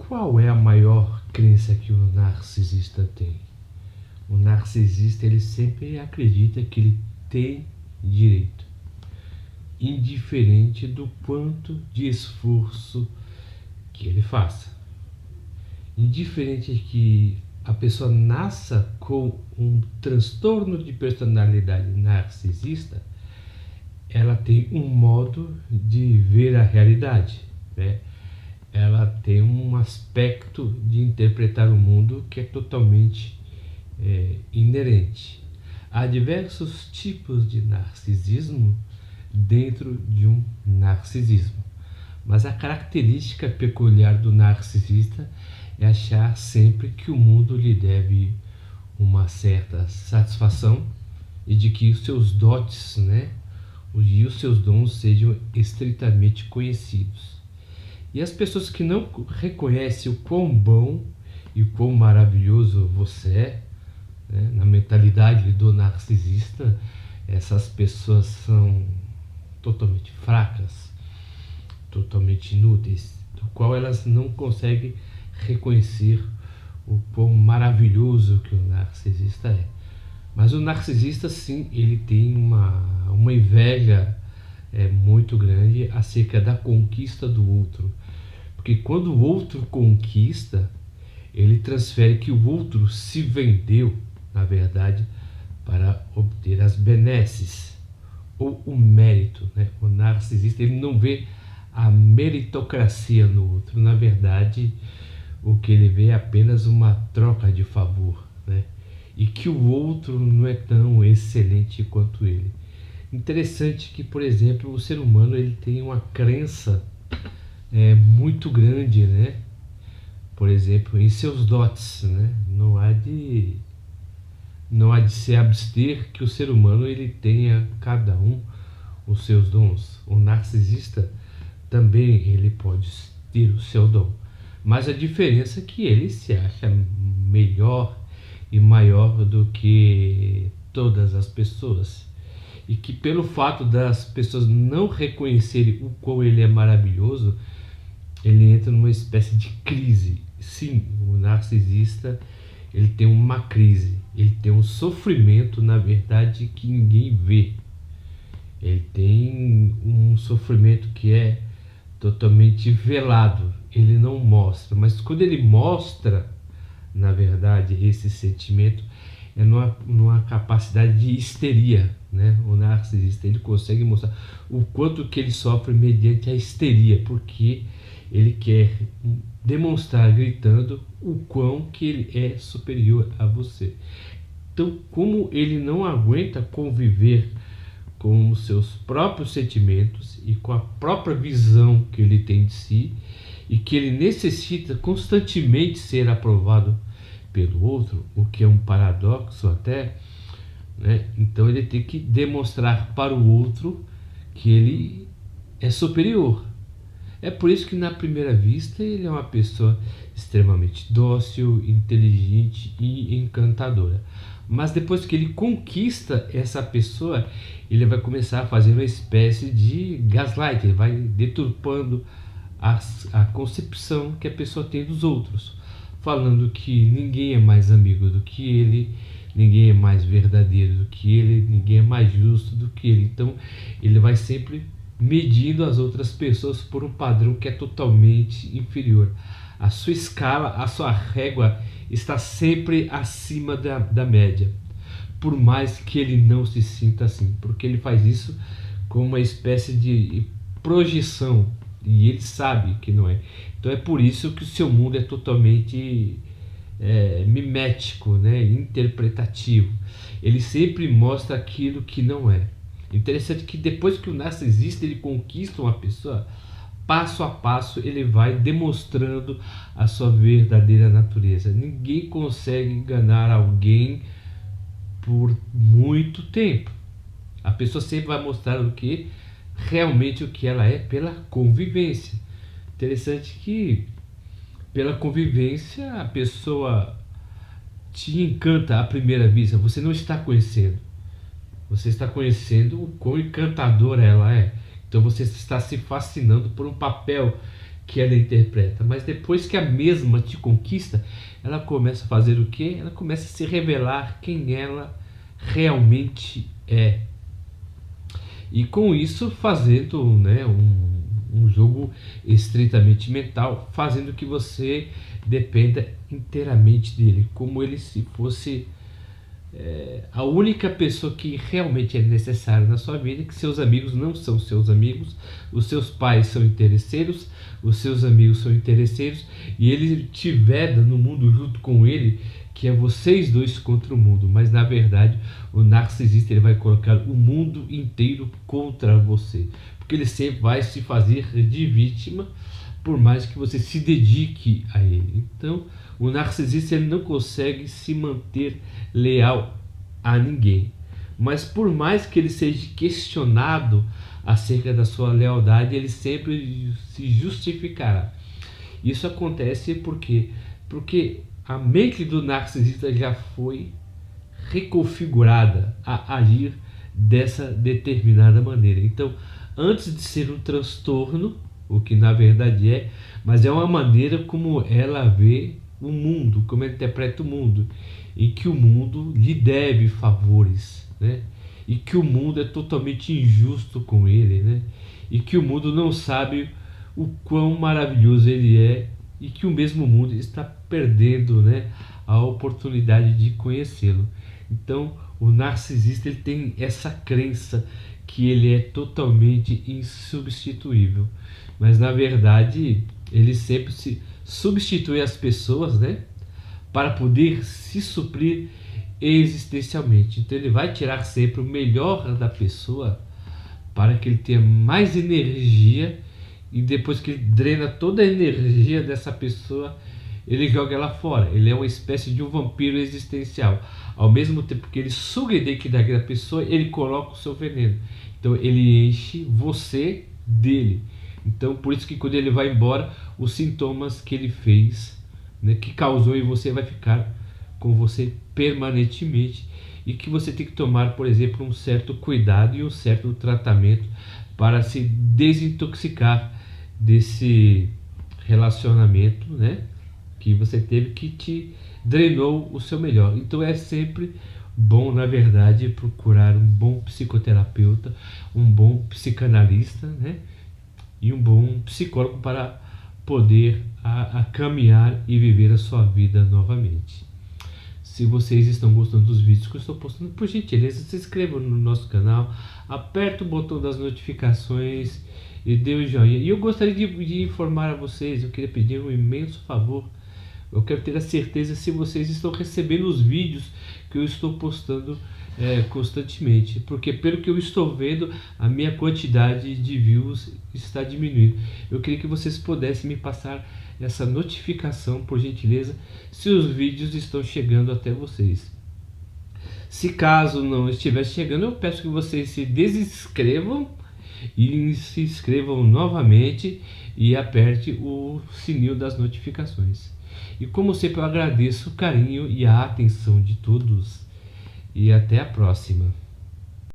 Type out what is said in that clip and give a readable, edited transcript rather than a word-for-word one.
Qual é a maior crença que o narcisista tem? O narcisista ele sempre acredita que ele tem direito, indiferente do quanto de esforço que ele faça. Indiferente que a pessoa nasça com um transtorno de personalidade narcisista, ela tem um modo de ver a realidade, né? Ela tem um aspecto de interpretar o mundo que é totalmente inerente. Há diversos tipos de narcisismo dentro de um narcisismo, mas a característica peculiar do narcisista é achar sempre que o mundo lhe deve uma certa satisfação e de que os seus dotes, né, e os seus dons sejam estritamente conhecidos. E as pessoas que não reconhecem o quão bom e o quão maravilhoso você é, né, na mentalidade do narcisista, essas pessoas são totalmente fracas, totalmente inúteis, do qual elas não conseguem reconhecer o quão maravilhoso que o narcisista é. Mas o narcisista, sim, ele tem uma inveja muito grande acerca da conquista do outro. Porque quando o outro conquista, ele transfere que o outro se vendeu, na verdade, para obter as benesses ou o mérito, né? O narcisista ele não vê a meritocracia no outro. Na verdade, o que ele vê é apenas uma troca de favor, né? E que o outro não é tão excelente quanto ele. Interessante que, por exemplo, o ser humano ele tem uma crença muito grande, né? Por exemplo, em seus dotes, né? Não há de se abster que o ser humano ele tenha cada um os seus dons. O narcisista também ele pode ter o seu dom, mas a diferença é que ele se acha melhor e maior do que todas as pessoas, e que pelo fato das pessoas não reconhecerem o quão ele é maravilhoso, ele entra numa espécie de crise. Sim, o narcisista ele tem uma crise, ele tem um sofrimento, na verdade, que ninguém vê. Ele tem um sofrimento que é totalmente velado, ele não mostra, mas quando ele mostra, na verdade, esse sentimento é numa capacidade de histeria, né? O narcisista ele consegue mostrar o quanto que ele sofre mediante a histeria, porque ele quer demonstrar gritando o quão que ele é superior a você. Então, como ele não aguenta conviver com os seus próprios sentimentos e com a própria visão que ele tem de si, e que ele necessita constantemente ser aprovado pelo outro, o que é um paradoxo até, né? Então ele tem que demonstrar para o outro que ele é superior. É por isso que na primeira vista ele é uma pessoa extremamente dócil, inteligente e encantadora. Mas depois que ele conquista essa pessoa, ele vai começar a fazer uma espécie de gaslight, ele vai deturpando a concepção que a pessoa tem dos outros, falando que ninguém é mais amigo do que ele, ninguém é mais verdadeiro do que ele, ninguém é mais justo do que ele. Então ele vai sempre medindo as outras pessoas por um padrão que é totalmente inferior. A sua escala, a sua régua está sempre acima da média, por mais que ele não se sinta assim, porque ele faz isso com uma espécie de projeção e ele sabe que não é. Então é por isso que o seu mundo é totalmente mimético, né? Interpretativo. Ele sempre mostra aquilo que não é. Interessante que depois que o narcisista ele conquista uma pessoa, passo a passo ele vai demonstrando a sua verdadeira natureza. Ninguém consegue enganar alguém por muito tempo. A pessoa sempre vai mostrar realmente o que ela é pela convivência. Interessante que pela convivência a pessoa te encanta à primeira vista. Você não está conhecendo. Você está conhecendo o quão encantadora ela é. Então você está se fascinando por um papel que ela interpreta, mas depois que a mesma te conquista, ela começa a fazer o quê? Ela começa a se revelar quem ela realmente é. E com isso fazendo, né, um jogo estritamente mental, fazendo que você dependa inteiramente dele, como ele se fosse a única pessoa que realmente é necessária na sua vida, que seus amigos não são seus amigos, os seus pais são interesseiros, os seus amigos são interesseiros, e ele te veda no mundo junto com ele, que é vocês dois contra o mundo, mas na verdade o narcisista ele vai colocar o mundo inteiro contra você, porque ele sempre vai se fazer de vítima, por mais que você se dedique a ele. Então, o narcisista ele não consegue se manter leal a ninguém. Mas por mais que ele seja questionado acerca da sua lealdade, ele sempre se justificará. Isso acontece porque a mente do narcisista já foi reconfigurada a agir dessa determinada maneira. Então, antes de ser um transtorno, o que na verdade é, mas é uma maneira como ela vê o mundo, como ela interpreta o mundo, em que o mundo lhe deve favores, né? E que o mundo é totalmente injusto com ele, né? E que o mundo não sabe o quão maravilhoso ele é e que o mesmo mundo está perdendo, né, a oportunidade de conhecê-lo. Então, o narcisista ele tem essa crença que ele é totalmente insubstituível, mas na verdade ele sempre se substitui as pessoas, né, para poder se suprir existencialmente. Então ele vai tirar sempre o melhor da pessoa para que ele tenha mais energia, e depois que ele drena toda a energia dessa pessoa, ele joga ela fora. Ele é uma espécie de um vampiro existencial. Ao mesmo tempo que ele suga a identidade da pessoa, ele coloca o seu veneno. Então ele enche você dele. Então por isso que quando ele vai embora, os sintomas que ele fez, né, que causou em você, vai ficar com você permanentemente, e que você tem que tomar, por exemplo, um certo cuidado e um certo tratamento para se desintoxicar desse relacionamento, né, que você teve, que te drenou o seu melhor. Então é sempre bom, na verdade, procurar um bom psicoterapeuta, um bom psicanalista, né, e um bom psicólogo para poder a caminhar e viver a sua vida novamente. Se vocês estão gostando dos vídeos que eu estou postando, por gentileza, se inscrevam no nosso canal, aperta o botão das notificações e dê o joinha. E eu gostaria de informar a vocês, eu queria pedir um imenso favor. Eu quero ter a certeza se vocês estão recebendo os vídeos que eu estou postando constantemente, porque pelo que eu estou vendo, a minha quantidade de views está diminuindo. Eu queria que vocês pudessem me passar essa notificação, por gentileza, se os vídeos estão chegando até vocês. Se caso não estiver chegando, eu peço que vocês se desinscrevam e se inscrevam novamente e aperte o sininho das notificações. E como sempre, eu agradeço o carinho e a atenção de todos, e até a próxima.